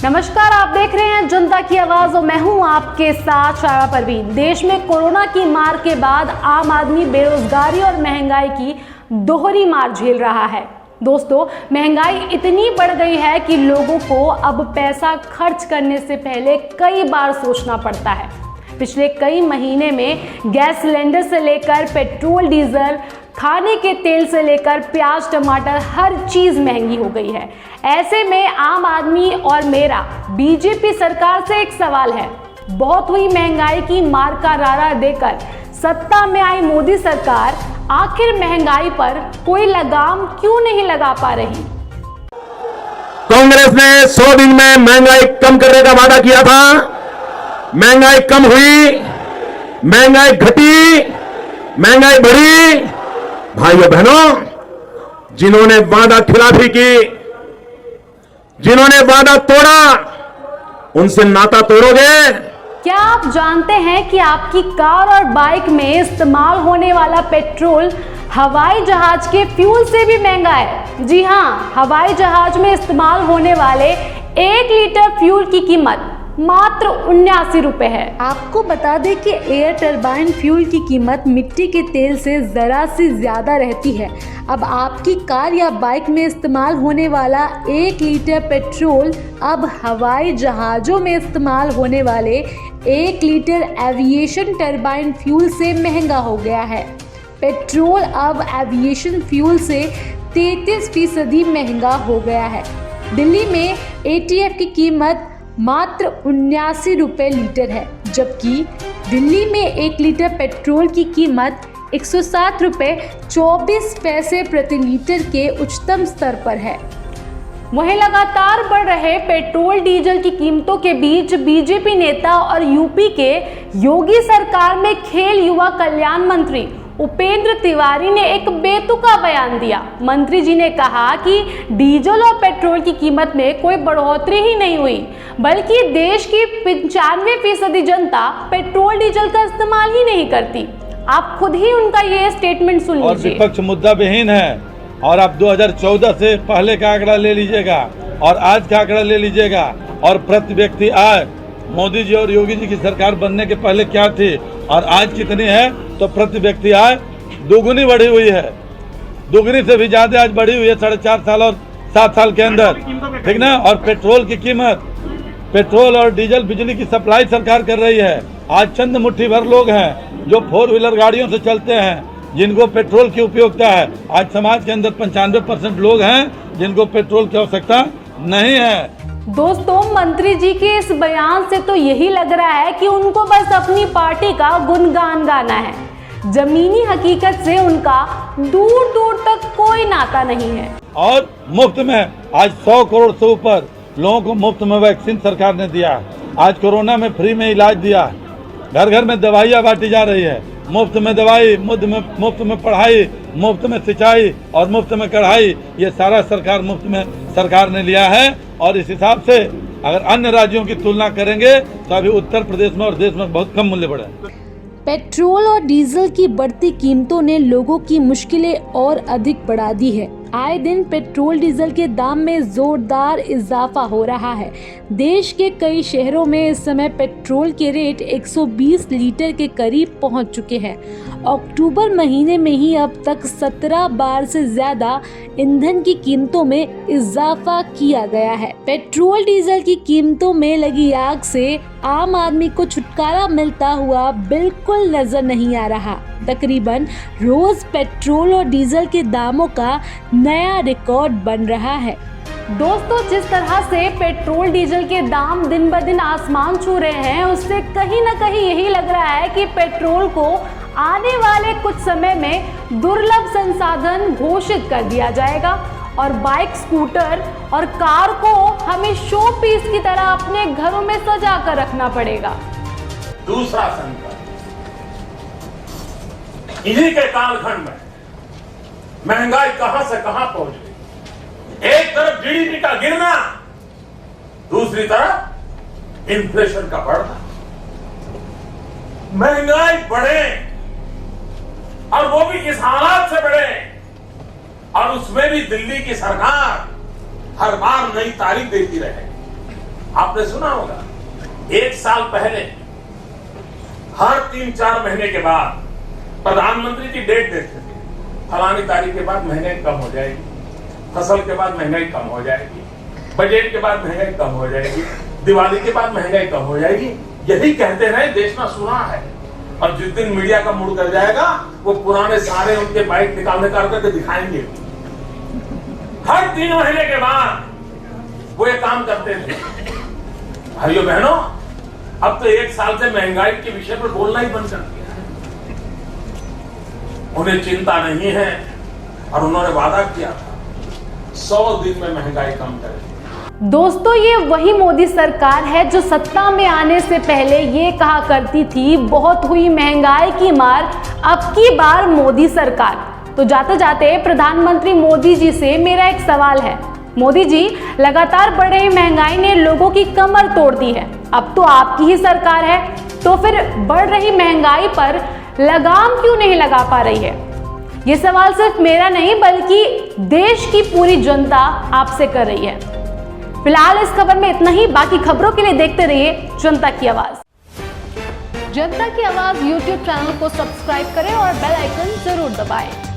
नमस्कार, आप देख रहे हैं जनता की आवाज और मैं हूं आपके साथ शायरा परवीन। देश में कोरोना की मार के बाद आम आदमी बेरोजगारी और महंगाई की दोहरी मार झेल रहा है। दोस्तों, महंगाई इतनी बढ़ गई है कि लोगों को अब पैसा खर्च करने से पहले कई बार सोचना पड़ता है। पिछले कई महीने में गैस सिलेंडर से लेकर पेट्रोल डीजल, खाने के तेल से लेकर प्याज टमाटर, हर चीज महंगी हो गई है। ऐसे में आम आदमी और मेरा बीजेपी सरकार से एक सवाल है। बहुत हुई महंगाई की मार का नारा देकर सत्ता में आई मोदी सरकार आखिर महंगाई पर कोई लगाम क्यों नहीं लगा पा रही? कांग्रेस ने 100 दिन में महंगाई कम करने का वादा किया था। महंगाई कम हुई, महंगाई घटी, महंगाई बढ़ी। भाइयों बहनों, जिन्होंने वादा खिलाफी की, जिन्होंने वादा तोड़ा, उनसे नाता तोड़ोगे? क्या आप जानते हैं कि आपकी कार और बाइक में इस्तेमाल होने वाला पेट्रोल हवाई जहाज के फ्यूल से भी महंगा है? जी हाँ, हवाई जहाज में इस्तेमाल होने वाले 1 लीटर फ्यूल की कीमत मात्र 79 रुपए है। आपको बता दें कि एयर टरबाइन फ्यूल की कीमत मिट्टी के तेल से जरा सी ज्यादा रहती है। अब आपकी कार या बाइक में इस्तेमाल होने वाला 1 लीटर पेट्रोल अब हवाई जहाजों में इस्तेमाल होने वाले 1 लीटर एविएशन टरबाइन फ्यूल से महंगा हो गया है। पेट्रोल अब एविएशन फ्यूल से 33% महंगा हो गया है। दिल्ली में ATF की कीमत मात्र 79 रुपए लीटर है, जबकि दिल्ली में 1 लीटर पेट्रोल की कीमत 107 रुपए 24 पैसे प्रति लीटर के उच्चतम स्तर पर है। वहीं लगातार बढ़ रहे पेट्रोल डीजल की कीमतों के बीच बीजेपी नेता और यूपी के योगी सरकार में खेल युवा कल्याण मंत्री उपेंद्र तिवारी ने एक बेतुका बयान दिया। मंत्री जी ने कहा कि डीजल और पेट्रोल की कीमत में कोई बढ़ोतरी ही नहीं हुई, बल्कि देश की 95% जनता पेट्रोल डीजल का इस्तेमाल ही नहीं करती। आप खुद ही उनका ये स्टेटमेंट सुन लीजिए। और विपक्ष मुद्दा विहीन है। और आप 2014 से पहले का आंकड़ा ले लीजिएगा और आज का आंकड़ा ले लीजिएगा, और प्रति व्यक्ति आय मोदी जी और योगी जी की सरकार बनने के पहले क्या थी और आज कितनी है, तो प्रति व्यक्ति आय दोगुनी बढ़ी हुई है। दोगुनी से भी ज्यादा आज बढ़ी हुई है 4.5 साल और 7 साल के अंदर, ठीक ना। और पेट्रोल की कीमत, पेट्रोल और डीजल बिजली की सप्लाई सरकार कर रही है। आज चंद मुट्ठी भर लोग हैं जो 4 व्हीलर गाड़ियों से चलते हैं, जिनको पेट्रोल की उपयोगिता है। आज समाज के अंदर 95% लोग हैं जिनको पेट्रोल की आवश्यकता नहीं है। दोस्तों, मंत्री जी के इस बयान से तो यही लग रहा है कि उनको बस अपनी पार्टी का गुणगान गाना है। जमीनी हकीकत से उनका दूर दूर तक कोई नाता नहीं है। और मुफ्त में आज 100 करोड़ से ऊपर लोगों को मुफ्त में वैक्सीन सरकार ने दिया। आज कोरोना में फ्री में इलाज दिया। घर घर में दवाइयाँ बांटी जा रही है। मुफ्त में दवाई, मुफ्त में पढ़ाई, मुफ्त में सिंचाई और मुफ्त में कढ़ाई, ये सारा सरकार मुफ्त में सरकार ने लिया है। और इस हिसाब से अगर अन्य राज्यों की तुलना करेंगे तो अभी उत्तर प्रदेश में और देश में बहुत कम मूल्य बढ़ा है। पेट्रोल और डीजल की बढ़ती कीमतों ने लोगों की मुश्किलें और अधिक बढ़ा दी है। आए दिन पेट्रोल डीजल के दाम में जोरदार इजाफा हो रहा है। देश के कई शहरों में इस समय पेट्रोल के रेट 120 लीटर के करीब पहुंच चुके हैं। अक्टूबर महीने में ही अब तक 17 बार से ज्यादा ईंधन की कीमतों में इजाफा किया गया है। पेट्रोल डीजल की कीमतों में लगी आग से आम आदमी को छुटकारा मिलता हुआ बिल्कुल नजर नहीं आ रहा। तकरीबन रोज पेट्रोल और डीजल के दामों का नया रिकॉर्ड बन रहा है। दोस्तों, जिस तरह से पेट्रोल डीजल के दाम दिन ब दिन आसमान छू रहे हैं, उससे कहीं ना कहीं यही लग रहा है कि पेट्रोल को आने वाले कुछ समय में दुर्लभ संसाधन घोषित कर दिया जाएगा और बाइक, स्कूटर और कार को हमें शो पीस की तरह अपने घरों में सजा कर रखना पड़ेगा। दूसरा संकट इन्हीं के कालखंड में महंगाई कहां से कहां पहुंच गई। एक तरफ GDP का गिरना, दूसरी तरफ इन्फ्लेशन का बढ़ना। महंगाई बढ़े और वो भी इस हालात से बढ़े, और उसमें भी दिल्ली की सरकार हर बार नई तारीख देती रहे। आपने सुना होगा, 1 साल पहले हर 3-4 महीने के बाद प्रधानमंत्री की डेट देते थे, फलानी तारीख के बाद महंगाई कम हो जाएगी, फसल के बाद महंगाई कम हो जाएगी, बजट के बाद महंगाई कम हो जाएगी, दिवाली के बाद महंगाई कम हो जाएगी। यही कहते रहे, देश में सुना है। और जिस दिन मीडिया का मूड कर जाएगा, वो पुराने सारे उनके बाइक निकाल करके दिखाएंगे। हर 3 महीने के बाद वो ये काम करते थे। भाइयों बहनों, अब तो 1 साल से महंगाई के विषय पर बोलना ही बंद कर दिया है। उन्हें चिंता नहीं है और उन्होंने वादा किया था 100 दिन में महंगाई कम करेंगे। दोस्तों, ये वही मोदी सरकार है जो सत्ता में आने से पहले ये कहा करती थी, बहुत हुई महंगाई की मार, अब की बार मोदी सरकार। तो जाते जाते प्रधानमंत्री मोदी जी से मेरा एक सवाल है। मोदी जी, लगातार बढ़ रही महंगाई ने लोगों की कमर तोड़ दी है, अब तो आपकी ही सरकार है, तो फिर बढ़ रही महंगाई पर लगाम क्यों नहीं लगा पा रही है? ये सवाल सिर्फ मेरा नहीं बल्कि देश की पूरी जनता आपसे कर रही है। फिलहाल इस खबर में इतना ही। बाकी खबरों के लिए देखते रहिए जनता की आवाज। जनता की आवाज YouTube चैनल को सब्सक्राइब करें और बेल आइकन जरूर दबाएं।